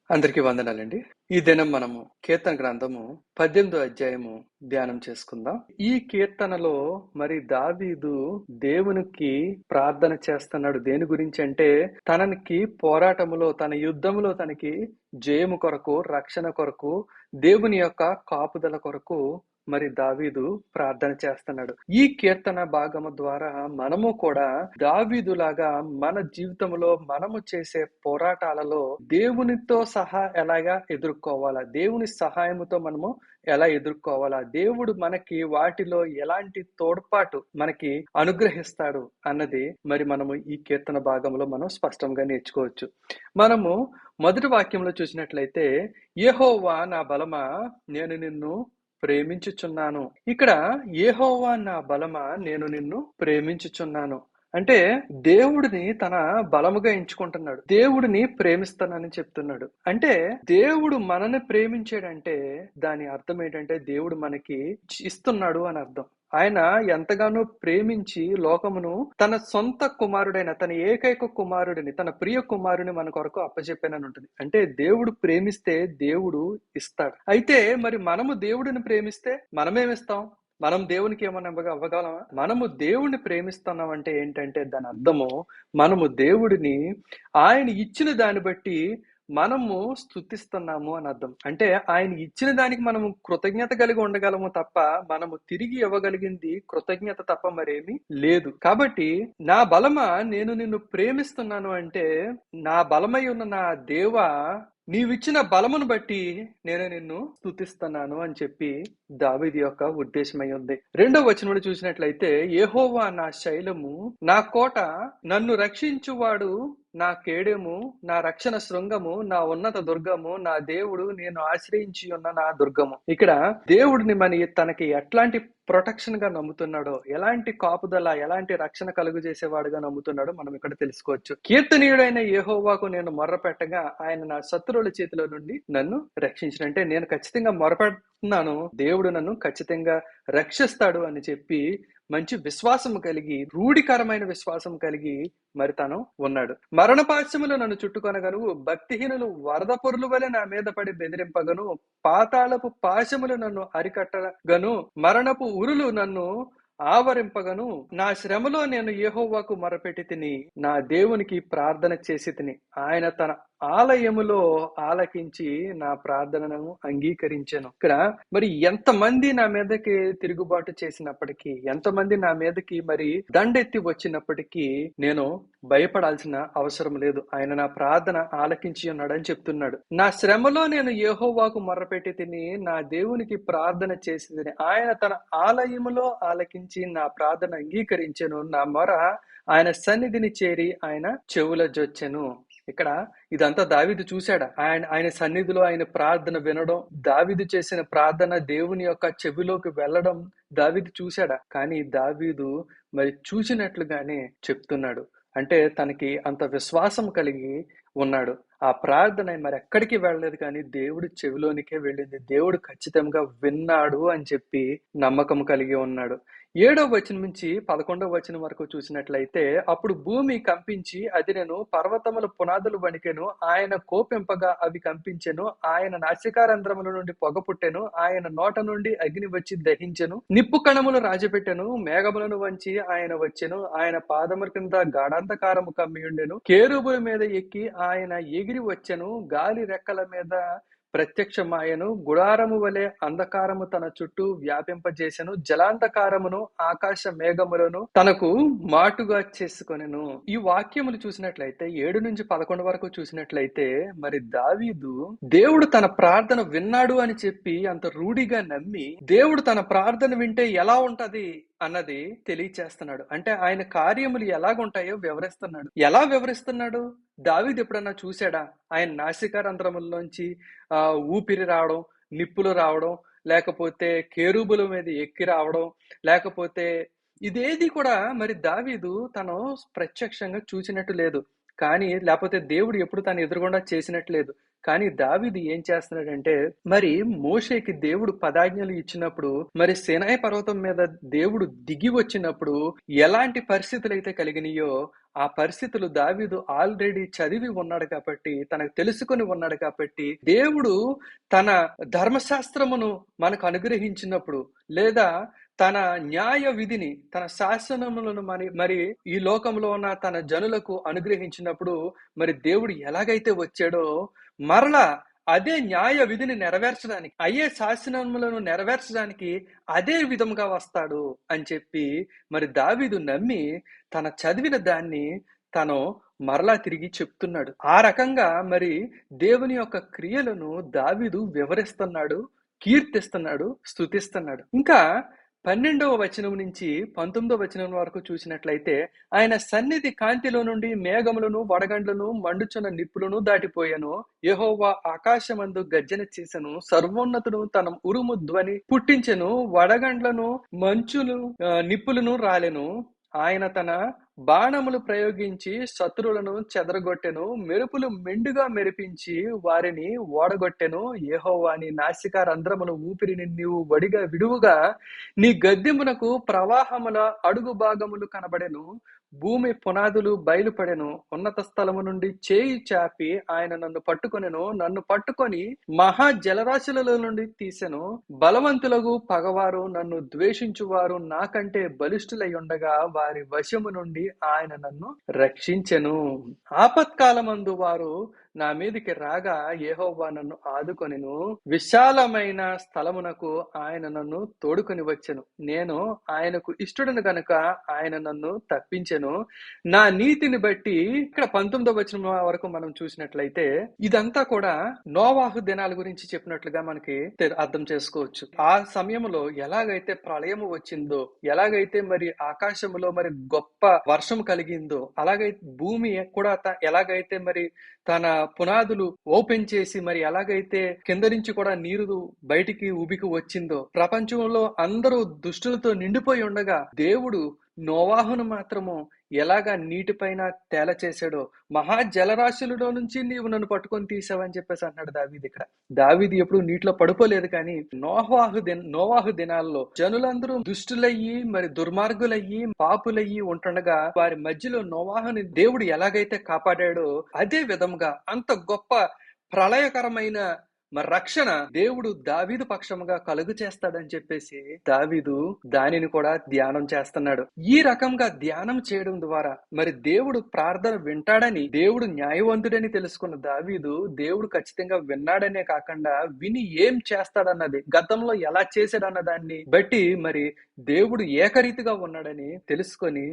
అందరికీ వందనాలండి. ఈ దినం మనము కీర్తన గ్రంథము 18వ అధ్యాయము ధ్యానం చేసుకుందాం. ఈ కీర్తనలో మరి దావీదు దేవునికి ప్రార్థన చేస్తున్నాడు. దేని గురించి అంటే తనకి పోరాటములో, తన యుద్ధములో తనకి జయము కొరకు, రక్షణ కొరకు, దేవుని యొక్క కాపుదల కొరకు మరి దావీదు ప్రార్థన చేస్తున్నాడు. ఈ కీర్తన భాగము ద్వారా మనము కూడా దావీదులాగా మన జీవితంలో మనము చేసే పోరాటాలలో దేవునితో సహా ఎలాగా ఎదుర్కోవాలా, దేవుని సహాయముతో మనము ఎలా ఎదుర్కోవాలా, దేవుడు మనకి వాటిలో ఎలాంటి తోడ్పాటు మనకి అనుగ్రహిస్తాడు అన్నది మరి మనము ఈ కీర్తన భాగంలో మనం స్పష్టంగా నేర్చుకోవచ్చు. మనము మొదటి వాక్యంలో చూసినట్లయితే, యెహోవా నా బలమా నేను నిన్ను ప్రేమించుచున్నాను. ఇక్కడ యెహోవా నా బలమా నేను నిన్ను ప్రేమించుచున్నాను అంటే దేవుడిని తన బలముగా ఎంచుకుంటున్నాడు. దేవుడిని ప్రేమిస్తానని చెప్తున్నాడు. అంటే దేవుడు మనల్ని ప్రేమించాడంటే దాని అర్థం ఏంటంటే దేవుడు మనకి ఇస్తున్నాడు అని అర్థం. ఆయన ఎంతగానో ప్రేమించి లోకమును తన సొంత కుమారుడైన, తన ఏకైక కుమారుడిని, తన ప్రియ కుమారుని మన కొరకు అప్పచెప్పానని ఉంటుంది. అంటే దేవుడు ప్రేమిస్తే దేవుడు ఇస్తాడు. అయితే మరి మనము దేవుడిని ప్రేమిస్తే మనమేమిస్తాం? మనం దేవునికి ఏమన్నా అవ్వగలమా? మనము దేవుడిని ప్రేమిస్తున్నాం అంటే ఏంటంటే దాని అర్థము మనము దేవుడిని ఆయన ఇచ్చిన దాన్ని బట్టి మనము స్తుతిస్తున్నాము అని అర్థం. అంటే ఆయన ఇచ్చిన దానికి మనము కృతజ్ఞత కలిగి ఉండగలము తప్ప మనము తిరిగి ఇవ్వగలిగింది కృతజ్ఞత తప్ప మరేమీ లేదు. కాబట్టి నా బలమా నేను నిన్ను ప్రేమిస్తున్నాను అంటే నా బలమై ఉన్న నా దేవా నీవిచ్చిన బలమును బట్టి నేను నిన్ను స్తుతిస్తున్నాను అని చెప్పి దావీదు యొక్క ఉద్దేశమై ఉంది. 2వ వచనంలో చూసినట్లయితే, యెహోవా నా శైలము, నా కోట, నన్ను రక్షించువాడు, నా కేడెము, నా రక్షణ శృంగము, నా ఉన్నత దుర్గము, నా దేవుడు, నేను ఆశ్రయించి ఉన్న నా దుర్గము. ఇక్కడ దేవుడిని తనకి ఎట్లాంటి ప్రొటెక్షన్ గా నమ్ముతున్నాడో, ఎలాంటి కాపుదల, ఎలాంటి రక్షణ కలుగు చేసేవాడుగా నమ్ముతున్నాడో మనం ఇక్కడ తెలుసుకోవచ్చు. కీర్తనీయుడైన యెహోవాకు నేను మొర్రపెట్టగా ఆయన నా శత్రువుల చేతిలో నుండి నన్ను రక్షించినంటే నేను ఖచ్చితంగా మొరపెడుతున్నాను, దేవుడు నన్ను ఖచ్చితంగా రక్షిస్తాడు అని చెప్పి మంచి విశ్వాసం కలిగి, రూఢికరమైన విశ్వాసం కలిగి మరి తను ఉన్నాడు. మరణపాశములు నన్ను చుట్టుకొనగను, భక్తిహీనులు వరద పొరుల వలె నా మీద పడి బెదిరింపగను, పాతాళపు పాశములు నన్ను అరికట్టగను, మరణపు ఉరులు నన్ను ఆవరింపగను. నా శ్రమలో నేను యెహోవాకు మొరపెట్టి తిని, నా దేవునికి ప్రార్థన చేసి తిని, ఆయన తన ఆలయములో ఆలకించి నా ప్రార్థనను అంగీకరించాను. ఇక్కడ మరి ఎంతమంది నా మీదకి తిరుగుబాటు చేసినప్పటికీ, ఎంతమంది నా మీదకి మరి దండెత్తి వచ్చినప్పటికీ నేను భయపడాల్సిన అవసరం లేదు. ఆయన నా ప్రార్థన ఆలకించి ఉన్నాడని చెప్తున్నాడు. నా శ్రమలో నేను యెహోవాకు మొర్రపెట్టి తిని, నా దేవునికి ప్రార్థన చేసి తిని, ఆయన తన ఆలయములో ఆలకించి నా ప్రార్థన అంగీకరించెను. నా మొర ఆయన సన్నిధిని చేరి ఆయన చెవుల జొచ్చెను. ఇక్కడ ఇదంతా దావీదు చూశాడా? ఆయన సన్నిధిలో ఆయన ప్రార్థన వినడం, దావీదు చేసిన ప్రార్థన దేవుని యొక్క చెవిలోకి వెళ్ళడం దావీదు చూశాడా? కానీ దావీదు మరి చూసినట్లుగానే చెప్తున్నాడు. అంటే తనకి అంత విశ్వాసం కలిగి ఉన్నాడు. ఆ ప్రార్థన మరి ఎక్కడికి వెళ్ళలేదు, కానీ దేవుడి చెవిలోనికే వెళ్ళింది. దేవుడు ఖచ్చితంగా విన్నాడు అని చెప్పి నమ్మకం కలిగి ఉన్నాడు. 7వ వచనం నుంచి 11వ వచనం వరకు చూసినట్లయితే, అప్పుడు భూమి కంపించి అదిరెను, పర్వతముల పునాదులు వణికెను, ఆయన కోపింపగా అవి కంపించెను, ఆయన నాసికారంధ్రముల నుండి పొగ పుట్టెను, ఆయన నోట నుండి అగ్ని వచ్చి దహించెను, నిప్పు కణములు రాజపెట్టెను, మేఘములను వంచి ఆయన వచ్చెను, ఆయన పాదముల కింద గాఢాంధకారము కమ్మియుండెను, కేరుబుల మీద ఎక్కి ఆయన ఎగిరి వచ్చెను, గాలి రెక్కల మీద ప్రత్యక్షమాయను, గుడారము వలె అంధకారము తన చుట్టూ వ్యాపింపజేసెను, జలాంధకారమును ఆకాశ మేఘములను తనకు మాటుగా చేసుకొనెను. ఈ వాక్యములు చూసినట్లయితే 7 నుంచి 11 వరకు చూసినట్లయితే మరి దావీదు దేవుడు తన ప్రార్థన విన్నాడు అని చెప్పి అంత రూఢిగా నమ్మి, దేవుడు తన ప్రార్థన వింటే ఎలా ఉంటది అన్నది తెలియచేస్తున్నాడు. అంటే ఆయన కార్యములు ఎలాగుంటాయో వివరిస్తున్నాడు. ఎలా వివరిస్తున్నాడు? దావీదు ఎప్పుడన్నా చూశాడా ఆయన నాసికారంధ్రముల్లోంచి ఊపిరి రావడం, నిప్పులు రావడం, లేకపోతే కేరూబుల మీద ఎక్కి రావడం, లేకపోతే ఇదేది కూడా మరి దావీదు తను ప్రత్యక్షంగా చూసినట్టు లేదు. కానీ లేకపోతే దేవుడు ఎప్పుడు తను ఎదురుగుండా చేసినట్టు లేదు. కానీ దావీదు ఏం చేస్తున్నాడంటే, మరి మోషేకి దేవుడు పదాజ్ఞలు ఇచ్చినప్పుడు, మరి సీనాయి పర్వతం మీద దేవుడు దిగి వచ్చినప్పుడు ఎలాంటి పరిస్థితులు అయితే కలిగినాయో ఆ పరిస్థితులు దావీదు ఆల్రెడీ చదివి ఉన్నాడు కాబట్టి, తనకు తెలుసుకొని ఉన్నాడు కాబట్టి, దేవుడు తన ధర్మశాస్త్రమును మనకు అనుగ్రహించినప్పుడు, లేదా తన న్యాయ విధిని, తన శాసనములను మరి ఈ లోకంలో ఉన్న తన జనులకు అనుగ్రహించినప్పుడు, మరి దేవుడు ఎలాగైతే వచ్చాడో మరలా అదే న్యాయ విధిని నెరవేర్చడానికి, అయ్యే శాసనములను నెరవేర్చడానికి అదే విధముగా వస్తాడు అని చెప్పి మరి దావీదు నమ్మి తన చదివిన దాన్ని తను మరలా తిరిగి చెప్తున్నాడు. ఆ రకంగా మరి దేవుని యొక్క క్రియలను దావీదు వివరిస్తున్నాడు, కీర్తిస్తున్నాడు, స్తుతిస్తున్నాడు. ఇంకా 12వ వచనం నుంచి 19వ వచనం వరకు చూసినట్లయితే, ఆయన సన్నిధి కాంతిలో నుండి మేఘములను, వడగండ్లను, మండుచున్న నిప్పులను దాటిపోయాను. యెహోవా ఆకాశమందు గర్జన చేసెను. సర్వోన్నతుడు తన ఉరుము ధ్వని పుట్టించెను. వడగండ్లను, మంచులు, నిప్పులను రాలెను. ఆయన తన బాణములు ప్రయోగించి శత్రువులను చెదరగొట్టెను. మెరుపులు మెండుగా మెరిపించి వారిని ఓడగొట్టెను. యెహోవా నీ నాసికా రంధ్రముల ఊపిరిని నీవు వడిగా విడువుగా నీ గద్దెమునకు ప్రవాహముల అడుగు భాగములు కనబడెను. భూమి పునాదులు బయలుపడెను. ఉన్నత స్థలము నుండి చేయి చాపి ఆయన నన్ను పట్టుకొనెను. నన్ను పట్టుకొని మహా జలరాశులలో నుండి తీసెను. బలవంతులకు పగవారు, నన్ను ద్వేషించువారు నాకంటే బలిష్ఠులై ఉండగా వారి వశము నుండి ఆయన నన్ను రక్షించెను. ఆపత్కాలమందు వారు నా మీదికి రాగా యెహోవా నన్ను ఆదుకొనెను. విశాలమైన స్థలమునకు ఆయన నన్ను తోడుకొని వచ్చెను. నేను ఆయనకు ఇష్టడును గనుక ఆయన నన్ను తప్పించెను. నా నీతిని బట్టి, ఇక్కడ 19వ వచనం వరకు మనం చూసినట్లయితే ఇదంతా కూడా నోవాహు దినాల గురించి చెప్పినట్లుగా మనకి అర్థం చేసుకోవచ్చు. ఆ సమయంలో ఎలాగైతే ప్రళయము వచ్చిందో, ఎలాగైతే మరి ఆకాశములో మరి గొప్ప వర్షం కలిగిందో, అలాగైతే భూమి కూడా ఎలాగైతే మరి తన పునాదులు ఓపెన్ చేసి మరి ఎలాగైతే కింద నుంచి కూడా నీరు బయటికి ఉబికి వచ్చిందో, ప్రపంచంలో అందరూ దుష్టులతో నిండిపోయి ఉండగా దేవుడు నోవాహును మాత్రము ఎలాగా నీటిపైన తేల చేశాడో, మహా జలరాశులలో నుంచి నీవు నన్ను పట్టుకొని తీసావని చెప్పేసి అంటున్నాడు దావీదు. ఇక్కడ దావీదు ఎప్పుడు నీటిలో పడిపోలేదు, కానీ నోవాహు దినాల్లో జనులందరూ దుష్టులయ్యి మరి దుర్మార్గులయ్యి పాపులయ్యి ఉంటుండగా వారి మధ్యలో నోవాహుని దేవుడు ఎలాగైతే కాపాడాడో అదే విధంగా అంత గొప్ప ప్రళయకరమైన మరి రక్షణ దేవుడు దావీదు పక్షముగా కలుగు చేస్తాడని చెప్పేసి దావీదు దానిని కూడా ధ్యానం చేస్తున్నాడు. ఈ రకంగా ధ్యానం చేయడం ద్వారా మరి దేవుడు ప్రార్థన వింటాడని, దేవుడు న్యాయవంతుడని తెలుసుకున్న దావీదు దేవుడు ఖచ్చితంగా విన్నాడనే కాకుండా విని ఏం చేస్తాడన్నది, గతంలో ఎలా చేశాడన్న దాన్ని బట్టి మరి దేవుడు ఏకరీతిగా ఉన్నాడని తెలుసుకొని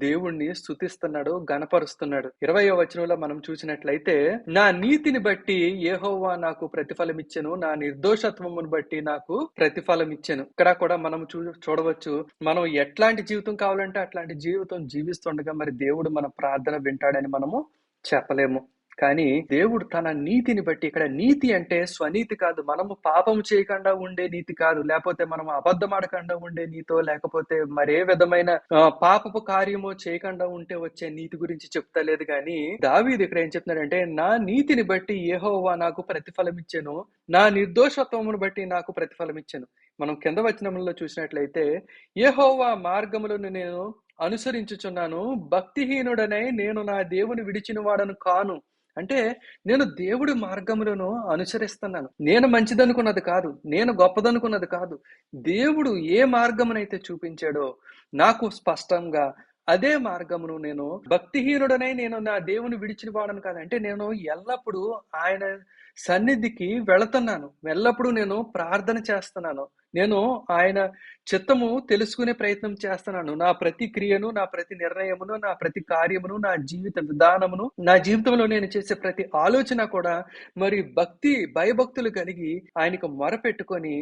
దేవుణ్ణి స్తుతిస్తున్నాడు, గణపరుస్తున్నాడు. 20వ వచనంలో మనం చూసినట్లయితే, నా నీతిని బట్టి యెహోవా నాకు ప్రతిఫలం ఇచ్చెను, నా నిర్దోషత్వమును బట్టి నాకు ప్రతిఫలం ఇచ్చెను. ఇక్కడ కూడా మనం చూడవచ్చు, మనం ఎట్లాంటి జీవితం కావాలంటే అట్లాంటి జీవితం జీవిస్తుండగా మరి దేవుడు మన ప్రార్థన వింటాడని మనము చెప్పలేము. కానీ దేవుడు తన నీతిని బట్టి, ఇక్కడ నీతి అంటే స్వనీతి కాదు, మనము పాపము చేయకుండా ఉండే నీతి కాదు, లేకపోతే మనం అబద్ధం ఆడకుండా ఉండే నీతో, లేకపోతే మరే విధమైన పాపపు కార్యమో చేయకుండా ఉంటే వచ్చే నీతి గురించి చెప్తలేదు. కానీ దావీదు ఇక్కడ ఏం చెప్తున్నాడంటే, నా నీతిని బట్టి యెహోవా నాకు ప్రతిఫలం ఇచ్చెను, నా నిర్దోషత్వమును బట్టి నాకు ప్రతిఫలం ఇచ్చెను. మనం కింద వచనంలో చూసినట్లయితే, యెహోవా మార్గములను నేను అనుసరించుచున్నాను, భక్తిహీనుడనై నేను నా దేవుని విడిచిన వాడను కాను. అంటే నేను దేవుడి మార్గములను అనుసరిస్తున్నాను. నేను మంచిదనుకున్నది కాదు, నేను గొప్పదనుకున్నది కాదు, దేవుడు ఏ మార్గమునైతే చూపించాడో నాకు స్పష్టంగా అదే మార్గమును నేను, భక్తిహీనుడనై నేను నా దేవుని విడిచిన వాడను కాదు, అంటే నేను ఎల్లప్పుడూ ఆయన సన్నిధికి వెళుతున్నాను, ఎల్లప్పుడూ నేను ప్రార్థన చేస్తున్నాను, నేను ఆయన చిత్తము తెలుసుకునే ప్రయత్నం చేస్తున్నాను. నా ప్రతి క్రియను, నా ప్రతి నిర్ణయమును, నా ప్రతి కార్యమును, నా జీవిత విధానమును, నా జీవితంలో నేను చేసే ప్రతి ఆలోచన కూడా మరి భయభక్తులు కలిగి ఆయనకు మొరపెట్టుకొని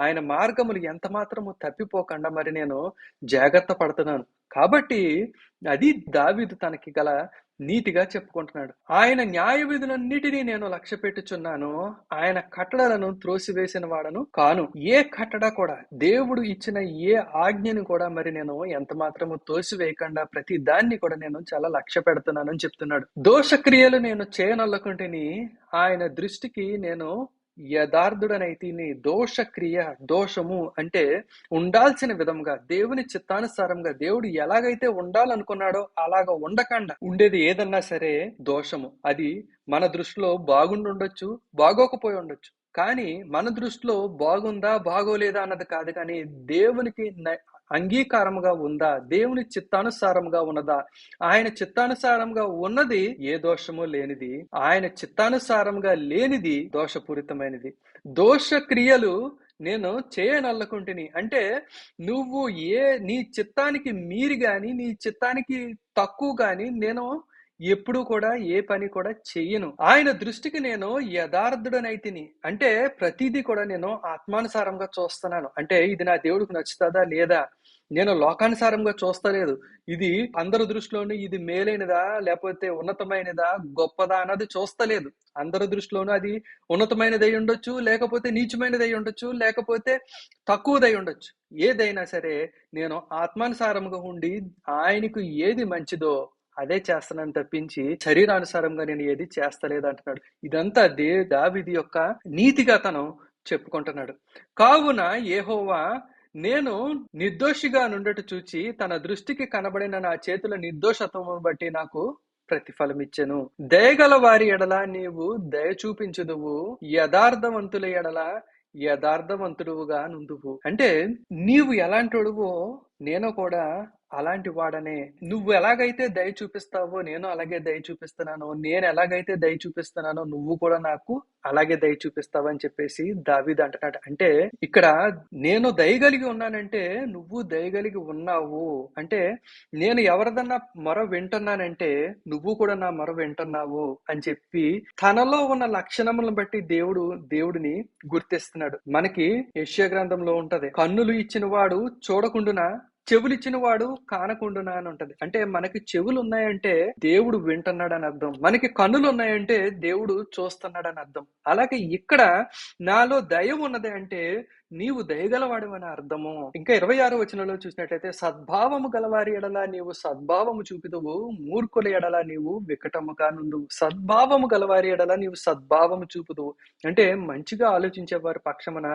ఆయన మార్గములు ఎంత మాత్రము తప్పిపోకుండా మరి నేను జాగ్రత్త పడుతున్నాను. కాబట్టి అది దావీదు తనకి గల నీతిగా చెప్పుకుంటున్నాడు. ఆయన న్యాయ విధులన్నిటినీ నేను లక్ష్య పెట్టుచున్నాను, ఆయన కట్టడలను త్రోసివేసిన వాడను కాను. ఏ కట్టడ కూడా, దేవుడు ఇచ్చిన ఏ ఆజ్ఞను కూడా మరి నేను ఎంత మాత్రము తోసివేయకుండా ప్రతి దాన్ని కూడా నేను చాలా లక్ష్య పెడుతున్నానని చెప్తున్నాడు. దోషక్రియలు నేను చేయనొల్లకుంటిని ఆయన దృష్టికి నేను యథార్థుడనైతిని. దోషక్రియ, దోషము అంటే ఉండాల్సిన విధంగా, దేవుని చిత్తానుసారంగా దేవుడు ఎలాగైతే ఉండాలనుకున్నాడో అలాగ ఉండకుండా ఉండేది ఏదన్నా సరే దోషము. అది మన దృష్టిలో బాగుండుండొచ్చు, బాగోకపోయి ఉండొచ్చు. కానీ మన దృష్టిలో బాగుందా, బాగోలేదా అన్నది కాదు, కానీ దేవునికి అంగీకారముగా ఉందా, దేవుని చిత్తానుసారంగా ఉన్నదా, ఆయన చిత్తానుసారంగా ఉన్నది ఏ దోషము లేనిది, ఆయన చిత్తానుసారంగా లేనిది దోషపూరితమైనది. దోష క్రియలు నేను చేయనల్లకుంటుని అంటే నువ్వు నీ చిత్తానికి మీరి గాని, నీ చిత్తానికి తక్కువ గాని నేను ఎప్పుడు కూడా ఏ పని కూడా చెయ్యను. ఆయన దృష్టికి నేను యథార్థుడనైతిని. అంటే ప్రతిదీ కూడా నేను ఆత్మానుసారంగా చూస్తున్నాను. అంటే ఇది నా దేవుడికి నచ్చుతుందా లేదా, నేను లోకానుసారంగా చూస్తలేదు. ఇది అందరి దృష్టిలోనూ ఇది మేలైనదా లేకపోతే ఉన్నతమైనదా గొప్పదా అన్నది చూస్తలేదు. అందరి దృష్టిలోనూ అది ఉన్నతమైనదై ఉండొచ్చు, లేకపోతే నీచమైనదై ఉండొచ్చు, లేకపోతే తక్కువదై ఉండొచ్చు. ఏదైనా సరే నేను ఆత్మానుసారంగా ఉండి ఆయనకు ఏది మంచిదో అదే చేస్తున్నాను తప్పించి శరీరానుసారంగా నేను ఏది చేస్తలేదు అంటున్నాడు. ఇదంతా దావీదు యొక్క నీతిగా తను చెప్పుకుంటున్నాడు. కావున యెహోవా నేను నిర్దోషిగా నుండట చూచి తన దృష్టికి కనబడిన నా చేతుల నిర్దోషత్వమును బట్టి నాకు ప్రతిఫలం ఇచ్చెను. దయగల వారి ఎడల నీవు దయ చూపించుదువు, యథార్థవంతుల ఎడల యథార్థవంతుడుగా నుందువు. అంటే నీవు ఎలాంటోడువో నేను కూడా అలాంటి వాడనే. నువ్వు ఎలాగైతే దయ చూపిస్తావో నేను అలాగే దయ చూపిస్తున్నాను, నేను ఎలాగైతే దయ చూపిస్తున్నానో నువ్వు కూడా నాకు అలాగే దయ చూపిస్తావు అని చెప్పేసి దావీదు అంటున్నాడు. అంటే ఇక్కడ నేను దయగలిగి ఉన్నానంటే నువ్వు దయగలిగి ఉన్నావు అంటే, నేను ఎవరిదన్నా మొర వింటున్నానంటే నువ్వు కూడా నా మొర వింటున్నావు అని చెప్పి తనలో ఉన్న లక్షణములను బట్టి దేవుడిని గుర్తిస్తున్నాడు. మనకి యెషయా గ్రంథంలో ఉంటది, కన్నులు ఇచ్చిన వాడు చూడకుండునా, చెవులు ఇచ్చిన వాడు కానకుండునా అని ఉంటది. అంటే మనకి చెవులు ఉన్నాయంటే దేవుడు వింటున్నాడని అర్థం, మనకి కన్నులు ఉన్నాయంటే దేవుడు చూస్తున్నాడని అర్థం. అలాగే ఇక్కడ నాలో దయ ఉన్నది అంటే నీవు దయగలవాడమని అర్థము. ఇంకా 26వ వచనంలో చూసినట్లయితే సద్భావము గలవారి ఎడల నీవు సద్భావము చూపిదువు, మూర్ఖుల ఎడల నీవు వికటముగా నుండువు. సద్భావము గలవారి ఎడల నీవు సద్భావము చూపుదువు అంటే మంచిగా ఆలోచించే వారి పక్షమున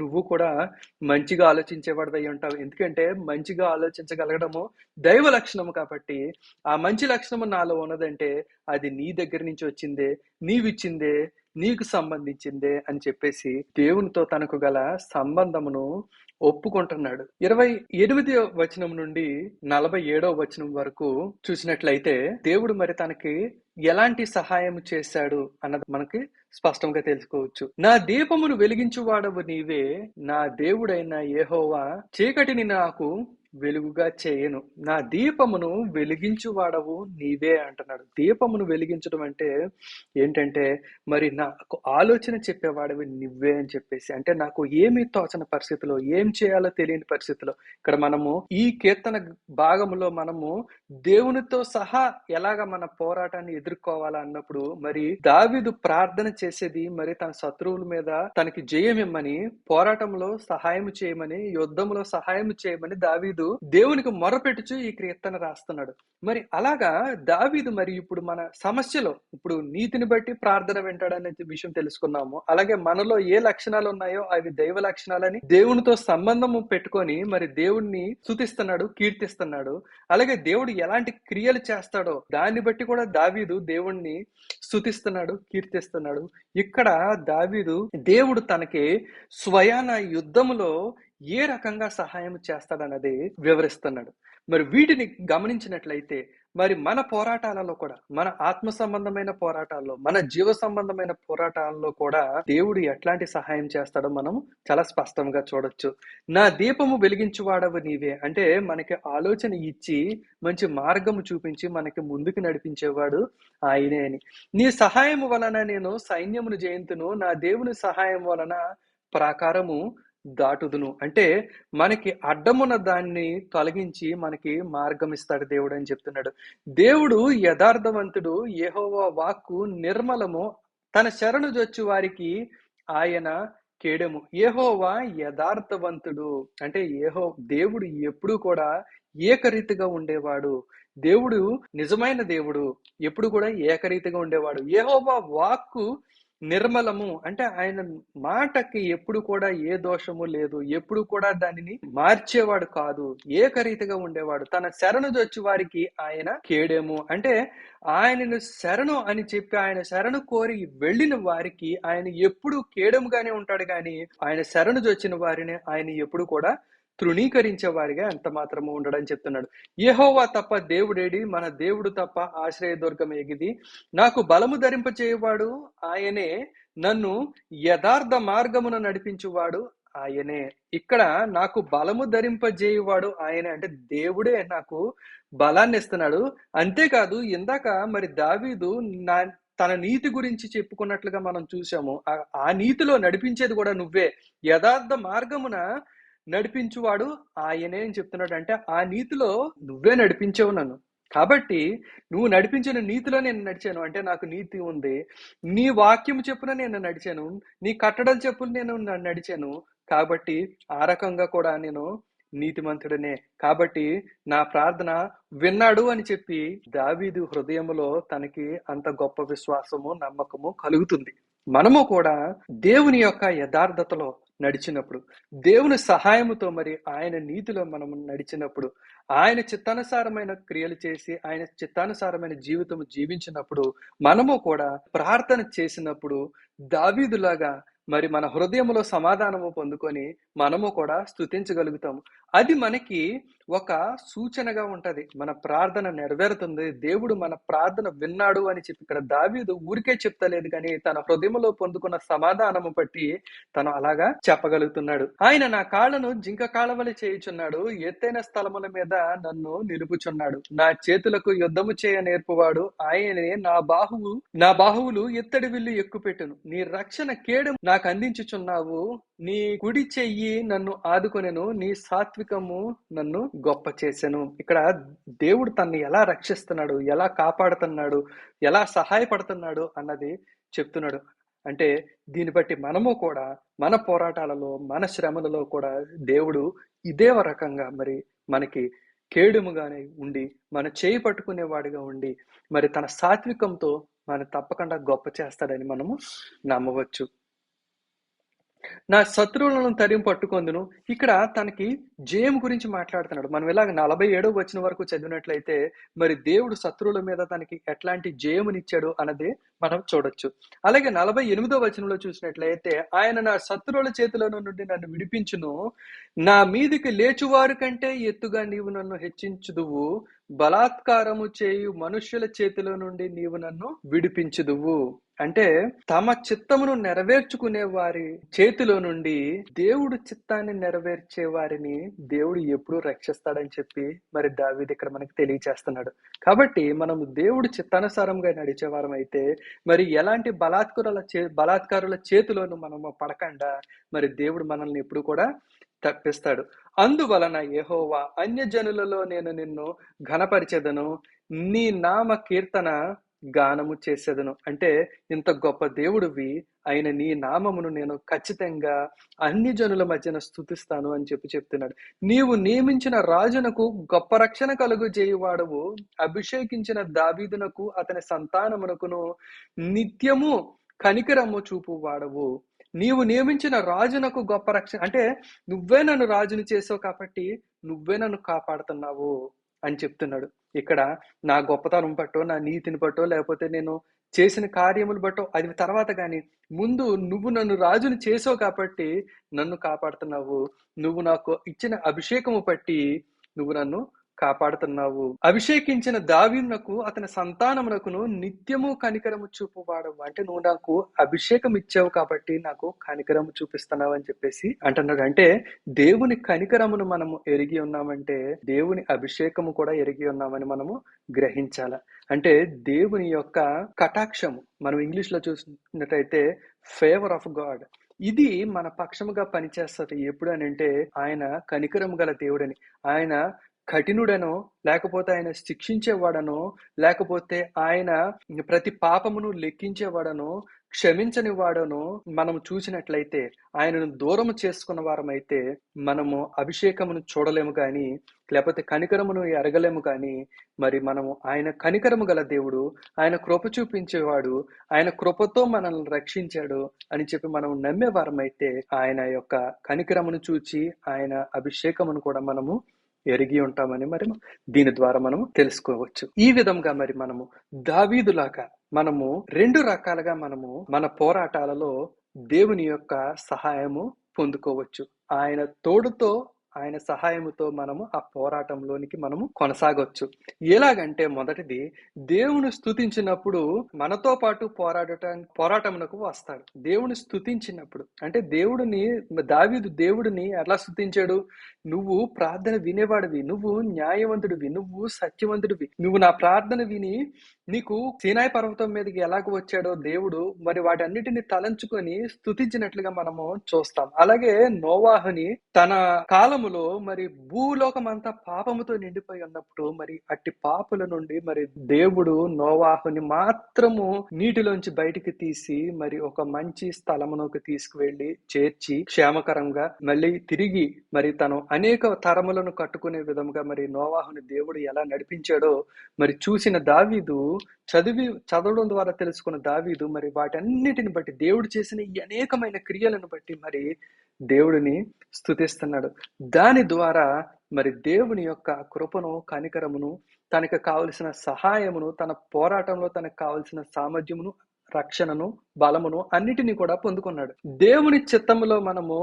నువ్వు కూడా మంచిగా ఆలోచించేవాడివై ఉంటావు. ఎందుకంటే మంచిగా ఆలోచించగలగడము దైవ లక్షణము కాబట్టి ఆ మంచి లక్షణము నాలో ఉన్నదంటే అది నీ దగ్గర నుంచి వచ్చిందే, నీవిచ్చిందే, నీకు సంబంధించిందే అని చెప్పేసి దేవునితో తనకు గల సంబంధమును ఒప్పుకుంటున్నాడు. 28వ వచనం నుండి 47వ వచనం వరకు చూసినట్లయితే దేవుడు మరి తనకి ఎలాంటి సహాయం చేశాడు అన్నది మనకి స్పష్టంగా తెలుసుకోవచ్చు. నా దీపమును వెలిగించువాడవు నీవే, నా దేవుడైన యెహోవా చీకటిని నాకు వెలుగుగా చేయను. నా దీపమును వెలిగించువాడవు నీవే అంటున్నాడు. దీపమును వెలిగించడం అంటే ఏంటంటే మరి నాకు ఆలోచన చెప్పేవాడివి నువ్వే అని చెప్పేసి, అంటే నాకు ఏమీ తోచని పరిస్థితిలో, ఏం చేయాలో తెలియని పరిస్థితిలో, ఇక్కడ మనము ఈ కీర్తన భాగంలో మనము దేవునితో సహా ఎలాగ మన పోరాటాన్ని ఎదుర్కోవాలా అన్నప్పుడు మరి దావీదు ప్రార్థన చేసేది మరి తన శత్రువుల మీద తనకి జయమిమ్మని, పోరాటంలో సహాయం చేయమని, యుద్ధంలో సహాయం చేయమని దావీదు దేవునికి మొరపెట్టుచు ఈ కీర్తన రాస్తున్నాడు. మరి అలాగా దావీదు మరి ఇప్పుడు మన సమస్యలో ఇప్పుడు నీతిని బట్టి ప్రార్థన వింటాడనే విషయం తెలుసుకున్నాము. అలాగే మనలో ఏ లక్షణాలు ఉన్నాయో అవి దైవ లక్షణాలని దేవునితో సంబంధము పెట్టుకొని మరి దేవుణ్ణి స్తుతిస్తున్నాడు, కీర్తిస్తున్నాడు. అలాగే దేవుడు ఎలాంటి క్రియలు చేస్తాడో దాన్ని బట్టి కూడా దావీదు దేవుణ్ణి స్తుతిస్తున్నాడు, కీర్తిస్తున్నాడు. ఇక్కడ దావీదు దేవుడు తనకి స్వయాన యుద్ధములో ఏ రకంగా సహాయం చేస్తాడన్నది వివరిస్తున్నాడు. మరి వీటిని గమనించినట్లయితే మరి మన పోరాటాలలో కూడా, మన ఆత్మ సంబంధమైన పోరాటాల్లో, మన జీవ సంబంధమైన పోరాటాల్లో కూడా దేవుడు ఎట్లాంటి సహాయం చేస్తాడో మనం చాలా స్పష్టంగా చూడొచ్చు. నా దీపము వెలిగించువాడవు నీవే అంటే మనకి ఆలోచన ఇచ్చి మంచి మార్గము చూపించి మనకి ముందుకు నడిపించేవాడు ఆయనే అని. నీ సహాయం వలన నేను సైన్యమును జయింతును, నా దేవుని సహాయం వలన ప్రాకారము దాటుదును. అంటే మనకి అడ్డమున్న దాన్ని తొలగించి మనకి మార్గం ఇస్తాడు దేవుడు అని చెప్తున్నాడు. దేవుడు యథార్థవంతుడు, యెహోవా వాక్కు నిర్మలము, తన శరణు జొచ్చు వారికి ఆయన కేడెము. యెహోవా యథార్థవంతుడు అంటే దేవుడు ఎప్పుడు కూడా ఏకరీతిగా ఉండేవాడు. దేవుడు నిజమైన దేవుడు, ఎప్పుడు కూడా ఏకరీతిగా ఉండేవాడు. యెహోవా వాక్కు నిర్మలము అంటే ఆయన మాటకి ఎప్పుడు కూడా ఏ దోషము లేదు. ఎప్పుడు కూడా దానిని మార్చేవాడు కాదు. ఏకరీతిగా ఉండేవాడు. తన శరణుజొచ్చు వారికి ఆయన కేడెము. అంటే ఆయనను శరణు అని చెప్పి ఆయన శరణు కోరి వెళ్ళిన వారికి ఆయన ఎప్పుడు కేడెముగానే ఉంటాడు గాని ఆయన శరణుజొచ్చిన వారిని ఆయన ఎప్పుడు కూడా తృణీకరించే వారిగా ఎంత మాత్రము ఉండడని చెప్తున్నాడు. యెహోవా తప్ప దేవుడేడి, మన దేవుడు తప్ప ఆశ్రయదుర్గం ఏగిది. నాకు బలము ధరింపచేయువాడు ఆయనే, నన్ను యథార్థ మార్గమున నడిపించువాడు ఆయనే. ఇక్కడ నాకు బలము ధరింపజేయువాడు ఆయనే అంటే దేవుడే నాకు బలాన్ని ఇస్తున్నాడు. అంతేకాదు ఇందాక మరి దావీదు నా తన నీతి గురించి చెప్పుకున్నట్లుగా మనం చూసాము. ఆ నీతిలో నడిపించేది కూడా నువ్వే. యథార్థ మార్గమున నడిపించువాడు ఆయనే అని చెప్తున్నాడు. అంటే ఆ నీతిలో నువ్వే నడిపించావు నన్ను. కాబట్టి నువ్వు నడిపించిన నీతిలో నేను నడిచాను. అంటే నాకు నీతి ఉంది. నీ వాక్యము చెప్పున నేను నడిచాను. నీ కట్టడలు చెప్పులు నేను నడిచాను. కాబట్టి ఆ రకంగా కూడా నేను నీతిమంతుడనే. కాబట్టి నా ప్రార్థన విన్నాడు అని చెప్పి దావీదు హృదయములో తనకి అంత గొప్ప విశ్వాసము, నమ్మకము కలుగుతుంది. మనము కూడా దేవుని యొక్క యథార్థతలో నడిచినప్పుడు, దేవుని సహాయముతో మరి ఆయన నీతిలో మనం నడిచినప్పుడు, ఆయన చిత్తానుసారమైన క్రియలు చేసి ఆయన చిత్తానుసారమైన జీవితం జీవించినప్పుడు, మనము కూడా ప్రార్థన చేసినప్పుడు దావీదులాగా మరి మన హృదయంలో సమాధానము పొందుకొని మనము కూడా స్తుతించగలుగుతాము. అది మనకి ఒక సూచనగా ఉంటది. మన ప్రార్థన నెరవేరుతుంది, దేవుడు మన ప్రార్థన విన్నాడు అని చెప్పి ఇక్కడ దావీదు ఊరికే చెప్తలేదు కానీ తన హృదయంలో పొందుకున్న సమాధానము బట్టి తను అలాగా చెప్పగలుగుతున్నాడు. ఆయన నా కాళ్ళను జింక కాళ్ళవలె చేయుచున్నాడు, ఎత్తైన స్థలముల మీద నన్ను నిలుపుచున్నాడు. నా చేతులకు యుద్ధము చేయ నేర్పువాడు ఆయనే. నా బాహువులు ఎత్తడి విల్లు ఎక్కుపెట్టును. నీ రక్షణ కేడు నాకు అందించుచున్నావు. నీ కుడి చెయ్యి నన్ను ఆదుకొనెను, నీ సాత్వికము నన్ను గొప్ప చేసెను. ఇక్కడ దేవుడు తనని ఎలా రక్షిస్తున్నాడు, ఎలా కాపాడుతున్నాడు, ఎలా సహాయపడుతున్నాడు అన్నది చెప్తున్నాడు. అంటే దీన్ని బట్టి మనము కూడా మన పోరాటాలలో, మన శ్రమలలో కూడా దేవుడు ఇదే రకంగా మరి మనకి కేడుముగానే ఉండి, మన చేయి పట్టుకునేవాడిగా ఉండి, మరి తన సాత్వికంతో మనం తప్పకుండా గొప్ప చేస్తాడని మనము నమ్మవచ్చు. నా శత్రువులను తరిమి పట్టుకొందును. ఇక్కడ తనకి జయం గురించి మాట్లాడుతున్నాడు. మనం ఇలాగ 47వ వచనం వరకు చదివినట్లయితే మరి దేవుడు శత్రువుల మీద తనకి ఎట్లాంటి జయమునిచ్చాడు అన్నది మనం చూడొచ్చు. అలాగే 48వ వచనంలో చూసినట్లయితే ఆయన నా శత్రువుల చేతిలో నుండి నన్ను విడిపించును. నా మీదికి లేచువారి కంటే ఎత్తుగా నీవు నన్ను హెచ్చించుదువు. బలాత్కారము చేయు మనుష్యుల చేతిలో నుండి నీవు నన్ను విడిపించుదువు. అంటే తమ చిత్తమును నెరవేర్చుకునే వారి చేతిలో నుండి దేవుడు చిత్తాన్ని నెరవేర్చే వారిని దేవుడు ఎప్పుడు రక్షిస్తాడని చెప్పి మరి దావీదు ఇక్కడ మనకి తెలియచేస్తున్నాడు. కాబట్టి మనం దేవుడు చిత్తానుసారంగా నడిచేవారం అయితే మరి ఎలాంటి బలాత్కారుల చేతిలోనూ మనము పడకుండా మరి దేవుడు మనల్ని ఎప్పుడు కూడా తప్పిస్తాడు. అందువలన యెహోవా అన్యజనులలో నేను నిన్ను ఘనపరిచెదను, నీ నామ కీర్తన గానము చేసేదను. అంటే ఇంత గొప్ప దేవుడివి ఆయన నీ నామమును నేను ఖచ్చితంగా అన్ని జనుల మధ్యన స్తుతిస్తాను అని చెప్పి చెప్తున్నాడు. నీవు నియమించిన రాజునకు గొప్ప రక్షణ కలుగు చేయువాడవు, అభిషేకించిన దావీదునకు అతని సంతానమునకును నిత్యము కనికరము చూపు వాడవు. నీవు నియమించిన రాజునకు గొప్ప రక్షణ అంటే నువ్వే నన్ను రాజుని చేసావు కాబట్టి నువ్వే నన్ను కాపాడుతున్నావు అని చెప్తున్నాడు. ఇక్కడ నా గొప్పతనం బట్టో, నా నీతిని బట్టో, లేకపోతే నేను చేసిన కార్యములు బట్టో అది తర్వాత కానీ ముందు నువ్వు నన్ను రాజుని చేసావు కాబట్టి నన్ను కాపాడుతున్నావు. నువ్వు నాకు ఇచ్చిన అభిషేకము బట్టి నువ్వు నన్ను కాపాడుతున్నావు. అభిషేకించిన దావీదునకు అతని సంతానమునకును నిత్యము కనికరము చూపువాడవు. అంటే నువ్వు నాకు అభిషేకం ఇచ్చావు కాబట్టి నాకు కనికరము చూపిస్తున్నావు అని చెప్పేసి అంటున్నాడు. అంటే దేవుని కనికరమును మనము ఎరిగి ఉన్నామంటే దేవుని అభిషేకము కూడా ఎరిగి ఉన్నామని మనము గ్రహించాల. అంటే దేవుని యొక్క కటాక్షము మనం ఇంగ్లీష్ లో చూసినట్టయితే ఫేవర్ ఆఫ్ గాడ్ ఇది మన పక్షముగా పనిచేస్తుంది. ఎప్పుడు అని అంటే ఆయన కనికరము గల దేవుడని, ఆయన కఠినుడనో లేకపోతే ఆయన శిక్షించేవాడనో లేకపోతే ఆయన ప్రతి పాపమును లెక్కించేవాడనో క్షమించని వాడును మనం చూసినట్లయితే, ఆయనను దూరం చేసుకున్న వారమైతే మనము అభిషేకమును చూడలేము గాని, లేకపోతే కనికరమును ఎరగలేము గాని, మరి మనము ఆయన కనికరము గల దేవుడు, ఆయన కృప చూపించేవాడు, ఆయన కృపతో మనల్ని రక్షించాడు అని చెప్పి మనం నమ్మేవారమైతే, ఆయన యొక్క కనికరమును చూచి ఆయన అభిషేకమును కూడా మనము ఎరిగి ఉంటామని మరి దీని ద్వారా మనము తెలుసుకోవచ్చు. ఈ విధంగా మరి మనము దావీదులాగా మనము 2 రకాలుగా మనము మన పోరాటాలలో దేవుని యొక్క సహాయము పొందుకోవచ్చు. ఆయన తోడుతో, ఆయన సహాయముతో మనము ఆ పోరాటంలోనికి మనము కొనసాగొచ్చు. ఎలాగంటే మొదటిది, దేవుని స్తుతించినప్పుడు మనతో పాటు పోరాటమునకు వస్తాడు. దేవుని స్తుతించినప్పుడు అంటే దావీదు దేవుడిని ఎలా స్తుతించాడు? నువ్వు ప్రార్థన వినేవాడివి, నువ్వు న్యాయవంతుడివి, నువ్వు సత్యవంతుడివి, నువ్వు నా ప్రార్థన విని నీకు సీనాయి పర్వతం మీదకి ఎలాగ వచ్చాడో దేవుడు, మరి వాటన్నిటిని తలంచుకొని స్తుతించినట్లుగా మనము చూస్తాం. అలాగే నోవాహుని తన కాలములో మరి భూలోకం అంతా పాపముతో నిండిపోయి ఉన్నప్పుడు మరి అట్టి పాపుల నుండి మరి దేవుడు నోవాహుని మాత్రము నీటిలోంచి బయటికి తీసి మరి ఒక మంచి స్థలమునకు తీసుకువెళ్లి చేర్చి క్షేమకరంగా మళ్ళీ తిరిగి మరి తను అనేక తరములను కట్టుకునే విధంగా మరి నోవాహుని దేవుడు ఎలా నడిపించాడో మరి చూసిన దావీదు, చదవడం ద్వారా తెలుసుకున్న దావీదు మరి వాటన్నిటిని బట్టి, దేవుడు చేసిన ఈ అనేకమైన క్రియలను బట్టి మరి దేవుడిని స్తుతిస్తున్నాడు. దాని ద్వారా మరి దేవుని యొక్క కృపను, కనికరమును, తనకు కావలసిన సహాయమును, తన పోరాటంలో తనకు కావలసిన సామర్థ్యమును, రక్షణను, బలమును అన్నిటినీ కూడా పొందుకున్నాడు. దేవుని చిత్తములో మనము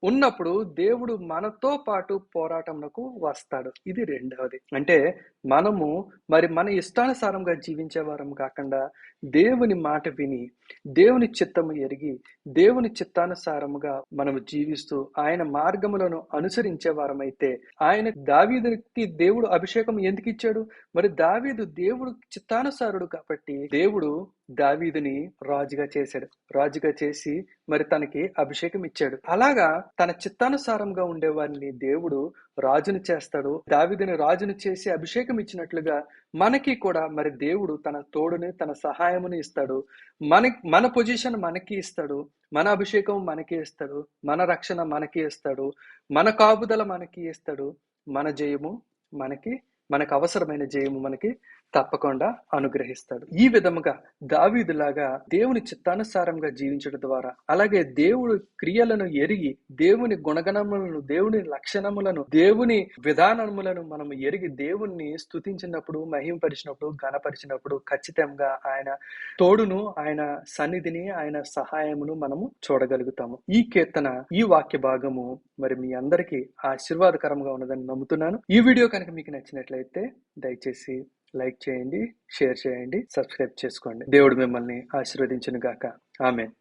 ఉన్నప్పుడు దేవుడు మనతో పాటు పోరాటంకు వస్తాడు. ఇది రెండవది. అంటే మనము మరి మన ఇష్టానుసారంగా జీవించే వారం కాకుండా దేవుని మాట విని, దేవుని చిత్తము ఎరిగి, దేవుని చిత్తానుసారముగా మనము జీవిస్తూ ఆయన మార్గములను అనుసరించే వారమైతే, దావీదుకి దేవుడు అభిషేకం ఎందుకు ఇచ్చాడు? మరి దావీదు దేవుడు చిత్తానుసారుడు కాబట్టి దేవుడు దావీదుని రాజుగా చేశాడు. రాజుగా చేసి మరి తనకి అభిషేకం ఇచ్చాడు. అలాగా తన చిత్తానుసారంగా ఉండేవారిని దేవుడు రాజును చేస్తాడు. దావీదుని రాజును చేసి అభిషేకం ఇచ్చినట్లుగా మనకి కూడా మరి దేవుడు తన తోడుని, తన సహాయముని ఇస్తాడు. మన పొజిషన్ మనకి ఇస్తాడు, మన అభిషేకం మనకి ఇస్తాడు, మన రక్షణ మనకి ఇస్తాడు, మన కాపుదల మనకి ఇస్తాడు, మన జయము మనకు అవసరమైన జయము మనకి తప్పకుండా అనుగ్రహిస్తాడు. ఈ విధముగా దావీదులాగా దేవుని చిత్తానుసారంగా జీవించడం ద్వారా, అలాగే దేవుడి క్రియలను ఎరిగి, దేవుని గుణగణములను, దేవుని లక్షణములను, దేవుని విధానములను మనం ఎరిగి దేవుణ్ణి స్తుతించినప్పుడు, మహిమపరిచినప్పుడు, ఘనపరిచినప్పుడు ఖచ్చితంగా ఆయన తోడును, ఆయన సన్నిధిని, ఆయన సహాయమును మనము చూడగలుగుతాము. ఈ కీర్తన, ఈ వాక్య భాగము మరి మీ అందరికీ ఆశీర్వాదకరంగా ఉన్నదని నమ్ముతున్నాను. ఈ వీడియో కనుక మీకు నచ్చినట్లయితే దయచేసి లైక్ చేయండి, షేర్ చేయండి, సబ్స్క్రైబ్ చేసుకోండి. దేవుడు మిమ్మల్ని ఆశీర్వదించును గాక. ఆమేన్.